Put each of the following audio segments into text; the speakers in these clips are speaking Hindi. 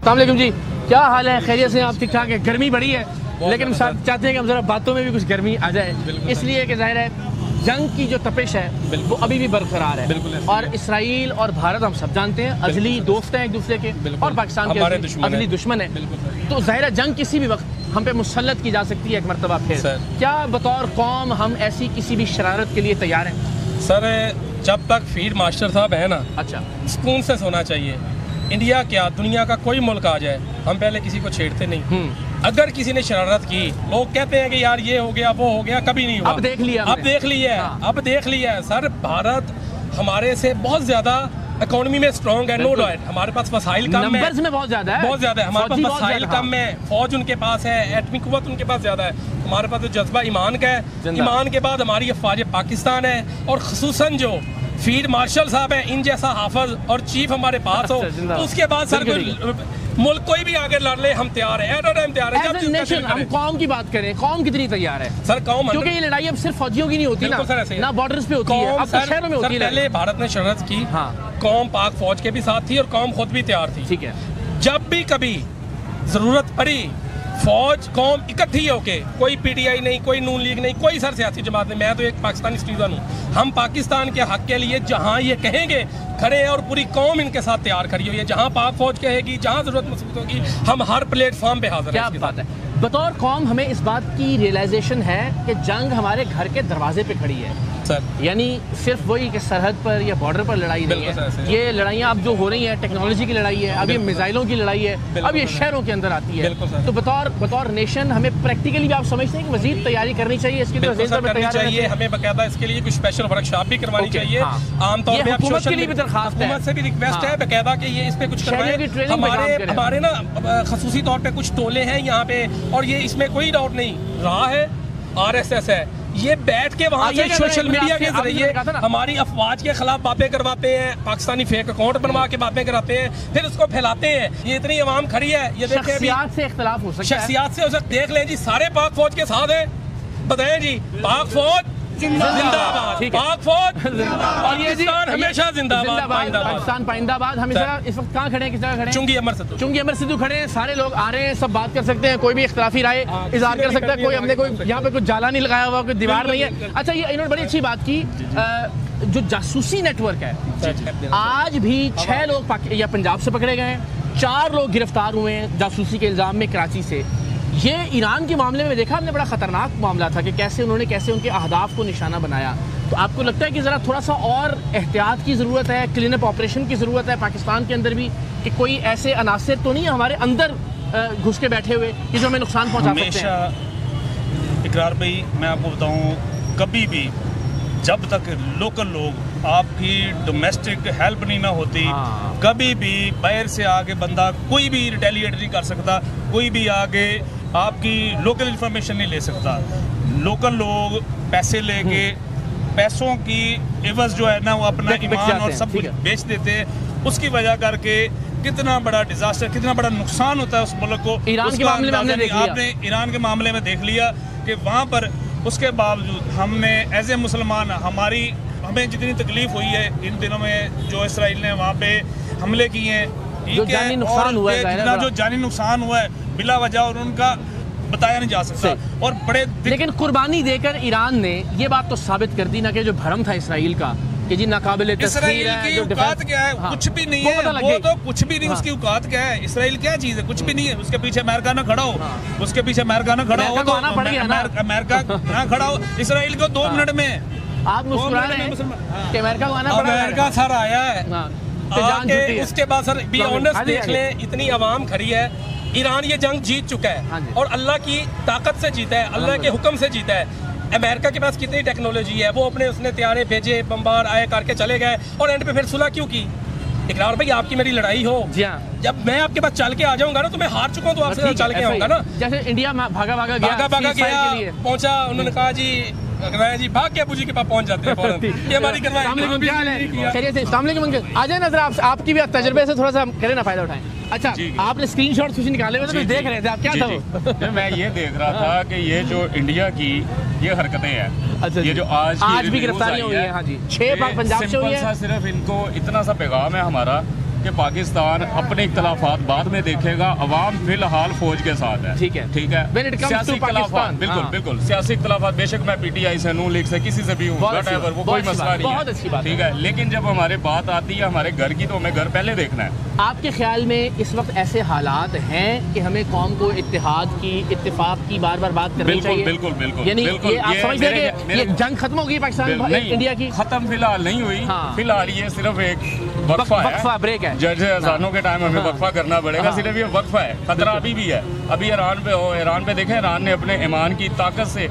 अस्सलाम जी, क्या हाल है? खैरियत से आप? ठीक ठाक है? गर्मी बड़ी है लेकिन हम चाहते हैं कि हम जरा बातों में भी कुछ गर्मी आ जाए, इसलिए कि जाहिर है जंग की जो तपिश है वो अभी भी बरकरार है और इसराइल और भारत हम सब जानते हैं अजली दोस्त हैं एक दूसरे के और पाकिस्तान के अजली दुश्मन है। तो जाहिर है जंग किसी भी वक्त हम पे मुसल्लत की जा सकती है एक मरतबा फिर। क्या बतौर कौम हम ऐसी किसी भी शरारत के लिए तैयार हैं? सर जब तक फील्ड मास्टर साहब है ना, अच्छा सुकून से सोना चाहिए। इंडिया क्या दुनिया का कोई मुल्क आ जाए, हम पहले किसी को छेड़ते नहीं। अगर किसी ने शरारत की, लोग कहते हैं कि यार ये हो गया वो हो गया, कभी नहीं हुआ। अब देख लिया, अब देख लिया है, अब देख लिया है। सर भारत हमारे से बहुत ज्यादा इकोनॉमी में स्ट्रॉन्ग है, नो डाउट। हमारे पास वसाइल कम है, में बहुत ज्यादा है, बहुत ज्यादा है। हमारे पास वसाइल कम है, फौज उनके पास है, एटमी कुव्वत उनके पास ज्यादा है। हमारे पास तो जज्बा ईमान का है, ईमान के बाद हमारी अफवाज पाकिस्तान है और खुसूसन जो फील्ड मार्शल साहब है, इन जैसा हाफज और चीफ हमारे पास हो तो उसके बाद सर मुल्क कोई भी आगे लड़ ले हम तैयार है, तैयार है। हम कौम की बात करें, कौम कितनी तैयार है सर? कौम क्योंकि ये लड़ाई अब सिर्फ फौजियों की नहीं होती ना बॉर्डर्स पे होती है, अब तो शहरों में होती है। पहले भारत ने शरारत की, कौम पाक फौज के भी साथ थी और कौम खुद भी तैयार थी। ठीक है, जब भी कभी जरूरत पड़ी फौज कौम इकट्ठी होके, कोई पीटीआई नहीं, कोई नून लीग नहीं, कोई सर सियासी जमात नहीं, मैं तो एक पाकिस्तानी सिटीजन हूँ। हम पाकिस्तान के हक के लिए जहाँ ये कहेंगे खड़े हैं और पूरी कौम इनके साथ तैयार खड़ी हुई है। जहाँ पाक फौज कहेगी, जहाँ जरूरत महसूस होगी, हम हर प्लेटफॉर्म पे हाजिर हैं। क्या बात है। बतौर कौम हमें इस बात की रियलाइजेशन है कि जंग हमारे घर के दरवाजे पे खड़ी है सर, यानी सिर्फ वही कि सरहद पर या बॉर्डर पर लड़ाई नहीं है। ये लड़ाइयाँ अब जो हो रही हैं टेक्नोलॉजी की लड़ाई है, अब ये मिसाइलों की लड़ाई है, अब ये शहरों के अंदर आती है। तो बतौर नेशन हमें प्रैक्टिकली भी आप समझते हैं कि मजीद तैयारी करनी चाहिए इसके लिए? हमें बकायदा इसके लिए कुछ स्पेशल वर्कशॉप भी करवानी चाहिए। आमतौर पर हुकूमत के लिए भी दरखास्त है, हुकूमत से भी रिक्वेस्ट है बकायदा कि ये इस पे कुछ करवाएं। हमारे ना खसूसी तौर पे कुछ टोले हैं यहाँ पे और ये इसमें कोई डाउट नहीं रहा है, RSS है, ये बैठ के वहाँ से सोशल मीडिया के जरिए हमारी अफवाज के खिलाफ बातें करवाते हैं, पाकिस्तानी फेक अकाउंट बनवा के बातें कराते हैं, फिर उसको फैलाते हैं। ये इतनी अवाम खड़ी है, ये शख्सियात से इख्तिलाफ हो सकता है, शख्सियात से देख लें जी, सारे पाक फौज के साथ है। बताएं जी, पाक फौज जिंदाबाद, पाक फौज और ये हमेशा जिंदाबाद, पाकिस्तान पाइंदाबाद। हम इस वक्त कहाँ खड़े हैं, किस जगह खड़े हैं? चुंगी अमर सिद्धू खड़े हैं। सारे लोग आ रहे हैं, सब बात कर सकते हैं, कोई भी इख्तिलाफी राय इज़हार कर सकता है। कोई हमने कोई यहाँ पे कुछ जाला नहीं लगाया हुआ, कोई दीवार नहीं है। अच्छा, ये इन्होंने बड़ी अच्छी बात की, जो जासूसी नेटवर्क है, आज भी 6 लोग या पंजाब से पकड़े गए हैं, 4 लोग गिरफ्तार हुए हैं जासूसी के इल्ज़ाम में कराची से। ये ईरान के मामले में देखा हमने, बड़ा ख़तरनाक मामला था कि कैसे उनके अहदाफ को निशाना बनाया। तो आपको लगता है कि ज़रा थोड़ा सा और एहतियात की ज़रूरत है, क्लीन अप ऑपरेशन की ज़रूरत है पाकिस्तान के अंदर भी, कि कोई ऐसे अनासर तो नहीं है हमारे अंदर घुस के बैठे हुए कि जो हमें नुकसान पहुँचा सकते हैं? इकरार भाई, मैं आपको बताऊँ, कभी भी जब तक लोकल लोग आपकी डोमेस्टिक हेल्प नहीं ना होती, कभी भी बाहर से आके बंदा कोई भी रिटेलिएट नहीं कर सकता, कोई भी आगे आपकी लोकल इंफॉर्मेशन नहीं ले सकता। लोकल लोग पैसे लेके, पैसों की एवज जो है ना, वो अपना ईमान और सब कुछ बेच देते हैं। उसकी वजह करके कितना बड़ा डिजास्टर, कितना बड़ा नुकसान होता है उस मुल्क को। ईरान के मामले में आपने ईरान के मामले में देख लिया कि वहाँ पर उसके बावजूद हमने एज ए मुसलमान हमें जितनी तकलीफ हुई है इन दिनों में, जो इसराइल ने वहाँ पे हमले किए हैं, जो जानी नुकसान हुआ है, जो जानी नुकसान हुआ है बिला वजह, और उनका बताया नहीं जा सकता। और बड़े लेकिन कुर्बानी देकर ईरान ने ये बात तो साबित कर दी ना कि जो भरम था इसराइल का कि जी नाकाबिले इसराइल की औकात क्या है, कुछ भी नहीं है, वो तो कुछ भी नहीं। उसकी औकात क्या है, इसराइल क्या चीज है, कुछ भी नहीं है। उसके पीछे अमेरिका ना खड़ा हो, उसके पीछे अमेरिका ना खड़ा हो, तो अमेरिका ना खड़ा हो। इसराइल को 2 मिनट में आप मुस्कुरा रहे हैं कि अमेरिका को आना पड़ा, अमेरिका सर आया है। उसके बाद सर बी ऑनेस्ट देख लें, इतनी आवाम खड़ी है, ईरान ये जंग जीत चुका है और अल्लाह की ताकत से जीता है, अल्लाह के हुक्म से जीता है। अमेरिका के पास कितनी टेक्नोलॉजी है, वो उसने त्यारे भेजे, बम्बार आए करके चले गए और एंड पे फिर सुलह क्यों की? इकरार भाई, आपकी मेरी लड़ाई हो, जब मैं आपके पास चल के आ जाऊंगा ना, तो मैं हार चुका हूँ, तो आपसे चल के आऊंगा ना। जैसे इंडिया भागा गया पहुंचा, उन्होंने कहा जी भाग के अबू जी के पास पहुंच जाते हैं। ये हमारी आ जाए नजर, आपकी भी तजुर्बे से थोड़ा सा करें ना, फायदा उठाएं। अच्छा, आपने स्क्रीनशॉट कुछ निकाले हुए थे, देख रहे थे आप, क्या था वो? मैं ये देख रहा था कि ये जो इंडिया की ये हरकतें हैं, अच्छा, ये जो आज भी गिरफ्तारी हुई है, हाँ जी, 6 पंजाब से हुई है। सिर्फ इनको इतना सा पैगाम है हमारा कि पाकिस्तान अपने इख्तलाफात बाद में देखेगा, अवाम फिलहाल फौज के साथ है। ठीक है, ठीक है। सियासी इख्तलाफात, बिल्कुल बिल्कुल सियासी इख्तलाफात, बेशक मैं PTI से, नून लीग से, किसी से भी हूँ, वो कोई मसला नहीं है, ठीक है। लेकिन जब हमारे बात आती है हमारे घर की, तो हमें घर पहले देखना है। आपके ख्याल में इस वक्त ऐसे हालात हैं कि हमें कौम को इत्तेहाद की, इत्तेफाक की बार बार बात करनी चाहिए? बिल्कुल बिल्कुल, यानी ये आप समझते हैं कि ये जंग खत्म होगी पाकिस्तान इंडिया की? खत्म फिलहाल नहीं हुई, फिलहाल ये सिर्फ एक वक्फा ब्रेक है। जैसे अजानों के टाइम हमें वक्फा करना पड़ेगा, सिर्फ ये वक्फा है। खतरा अभी भी है। अभी ईरान पे हो, ईरान पे देखें, ईरान ने अपने ईमान की ताकत से,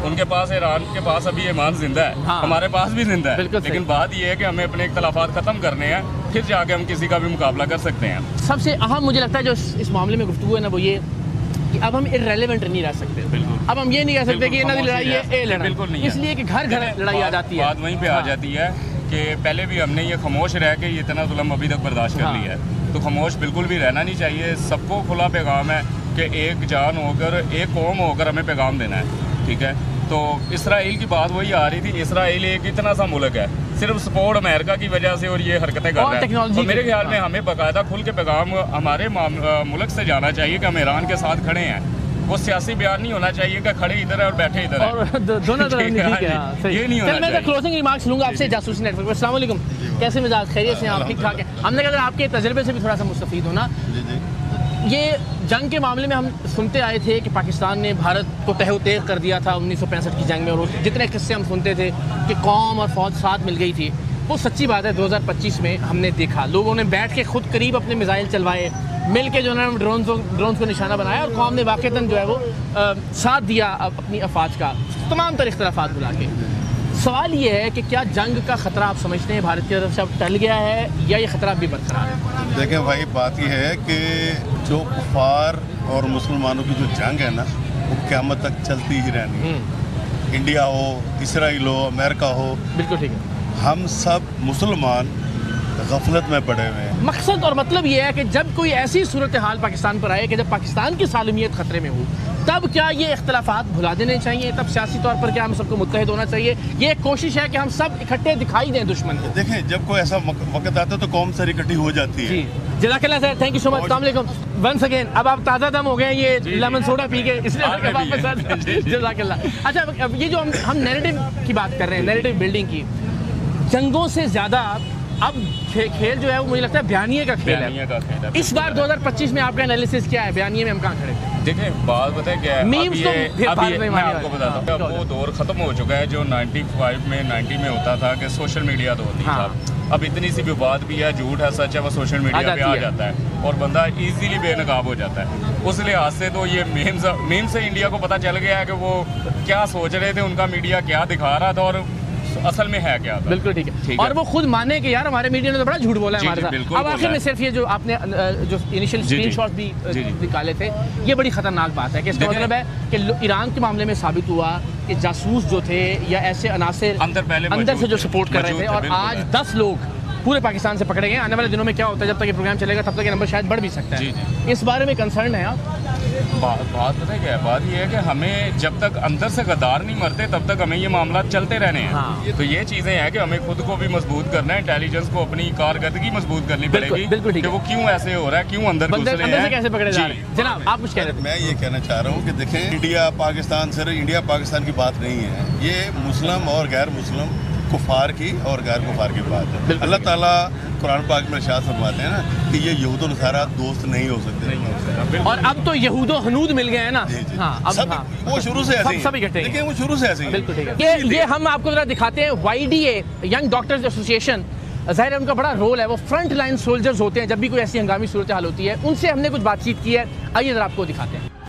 उनके पास, ईरान के पास अभी ईमान जिंदा है, हमारे पास भी जिंदा है। लेकिन बात यह है कि हमें अपने इख्तलाफात खत्म करने हैं, फिर जाके हम किसी का भी मुकाबला कर सकते हैं। सबसे अहम मुझे लगता है जो इस मामले में गुफ्तगू है ना, वो ये कि अब हम इर्रेलेवेंट नहीं रह सकते। अब हम ये नहीं कह सकते कि ये नदी लड़ाई है, ए लड़ाई, बिल्कुल नहीं, इसलिए कि घर घर लड़ाई आ जाती है। बात वहीं पे आ जाती है कि पहले भी हमने ये खामोश रह के ये इतना जुल्म अभी तक बर्दाश्त कर लिया है, तो खामोश बिल्कुल भी रहना नहीं चाहिए। सबको खुला पैगाम है कि एक जान होकर, एक कौम होकर हमें पैगाम देना है, ठीक है। तो इसराइल की बात वही आ रही थी। इसराइल एक इतना सा मुल्क है, सिर्फ सपोर्ट अमेरिका की वजह से और ये हरकतें कर रहा है। तो मेरे ख्याल में हमें बाकायदा खुल के पैगाम हमारे मुल्क से जाना चाहिए कि हम ईरान के साथ खड़े हैं। वो सियासी बयान नहीं होना चाहिए कि खड़े इधर है और बैठे इधर है, और दोनों तरफ ये नहीं होना चाहिए। क्लोजिंग रिमार्क्स लूंगा आपसे जासूसी नेटवर्क पर। अस्सलाम वालेकुम, कैसे मिजाज, खैरियत से आप? ठीक ठाक है। हमने कहा आपके तजर्बे से भी थोड़ा सा मुस्तफीद होना। ये जंग के मामले में हम सुनते आए थे कि पाकिस्तान ने भारत को तहु-तेह कर दिया था 1965 की जंग में, और जितने किस्से हम सुनते थे कि कौम और फौज साथ मिल गई थी, वो सच्ची बात है 2025 में हमने देखा। लोगों ने बैठ के खुद करीब अपने मिसाइल चलवाए, मिल के जो है ड्रोन को निशाना बनाया, और कौम ने वाक़तन जो है वो साथ दिया अपनी अफवाज का, तमाम तरह इख्तलाफात बुला के। सवाल ये है कि क्या जंग का ख़तरा आप समझते हैं भारत की तरफ से अब टल गया है, या ये ख़तरा भी बरकरार है? देखें भाई, बात यह है कि जो कुफार और मुसलमानों की जो जंग है ना, वो क़यामत तक चलती ही रहनी है। इंडिया हो, इसराइल हो, अमेरिका हो, बिल्कुल ठीक है, हम सब मुसलमान गफलत में पड़े हुए हैं। मकसद और मतलब ये है कि जब कोई ऐसी सूरत हाल पाकिस्तान पर आए कि जब पाकिस्तान की सालमियत खतरे में हो, तब क्या ये इख्तलाफात भुला देने चाहिए? तब सियासी तौर पर क्या हम सबको मुत्तहिद होना चाहिए? ये एक कोशिश है कि हम सब इकट्ठे दिखाई दें दुश्मन को। देखें, जब कोई ऐसा वक्त आता है तो कौम सारी इकट्ठी हो जाती है। जज़ाकल्लाह sir, thank you so much. अस्सलाम वालेकुम वंस अगेन। अब आप ताज़ा दम हो गए ये लेमन सोडा पी के, इसलिए वापस। जज़ाकल्लाह। अच्छा, अब ये जो हम नैरेटिव की बात कर रहे हैं, नैरेटिव बिल्डिंग की, जंगों से ज़्यादा अब खेल जो है वो मुझे लगता है बयानिए का खेल है। इस बार 2025 में आपका एनालिसिस क्या है? बयानिए में हम कहाँ खड़े थे? देखें, बात पता है क्या है, मैं आपको बताता हूँ, अब वो दौर खत्म हो चुका है जो 95 में 90 में होता था कि सोशल मीडिया दौर नहीं था। अब इतनी सी भी बात भी है, झूठ है, सच है, वो सोशल मीडिया पे आ जाता है और बंदा इजीली बेनकाब हो जाता है। उस लिहाज से तो ये मीम से इंडिया को पता चल गया है कि वो क्या सोच रहे थे, उनका मीडिया क्या दिखा रहा था और असल में है क्या। बिल्कुल ठीक है, और वो खुद माने कि यार हमारे मीडिया ने तो बड़ा झूठ बोला है हमारे साथ। अब आखिर में सिर्फ ये जो आपने जो इनिशियल स्क्रीनशॉट भी निकाले थे, ये बड़ी खतरनाक बात है कि इसका मतलब है कि ईरान के मामले में साबित हुआ कि जासूस जो थे या ऐसे अनासिर अंदर से जो सपोर्ट कर रहे थे, और आज 10 लोग पूरे पाकिस्तान से पकड़े गए। आने वाले दिनों में क्या होता है, जब तक ये प्रोग्राम चलेगा तब तक ये नंबर शायद बढ़ भी सकता है। इस बारे में कंसर्न है आप? बात पता है क्या है, बात ये है कि हमें जब तक अंदर से गद्दार नहीं मरते तब तक हमें ये मामला चलते रहने हैं। तो ये चीज़ें हैं कि हमें खुद को भी मजबूत करना है, इंटेलिजेंस को अपनी कारकर्दगी मजबूत करनी पड़ेगी कि वो क्यों ऐसे हो रहा है, क्यों अंदर घुस रहे हैं, कैसे पकड़े जा रहे हैं। जनाब आप कुछ कह रहे थे? मैं ये कहना चाह रहा हूँ कि देखें, इंडिया पाकिस्तान सिर्फ इंडिया पाकिस्तान की बात नहीं है, ये मुस्लिम और गैर मुस्लिम, कुफार की और गैर कुफार की बात है। अल्लाह ताला कुरान पाक में इरशाद फरमाते हैं ना कि ये यहूद और नसारा दोस्त नहीं हो सकते, और अब तो यहूद और हनूद मिल गए हैं ना। वो शुरू से ऐसे सब इकट्ठे हैं, वो शुरू से ऐसे ही। बिल्कुल ठीक है। ये हम आपको जरा दिखाते हैं, YDA यंग डॉक्टर्स एसोसिएशन, ज़ाहिर है उनका बड़ा रोल है, वो फ्रंट लाइन सोल्जर्स होते हैं जब भी कोई ऐसी हंगामी सूरत हाल होती है। उनसे हमने कुछ बातचीत की है, आइए जरा आपको दिखाते हैं।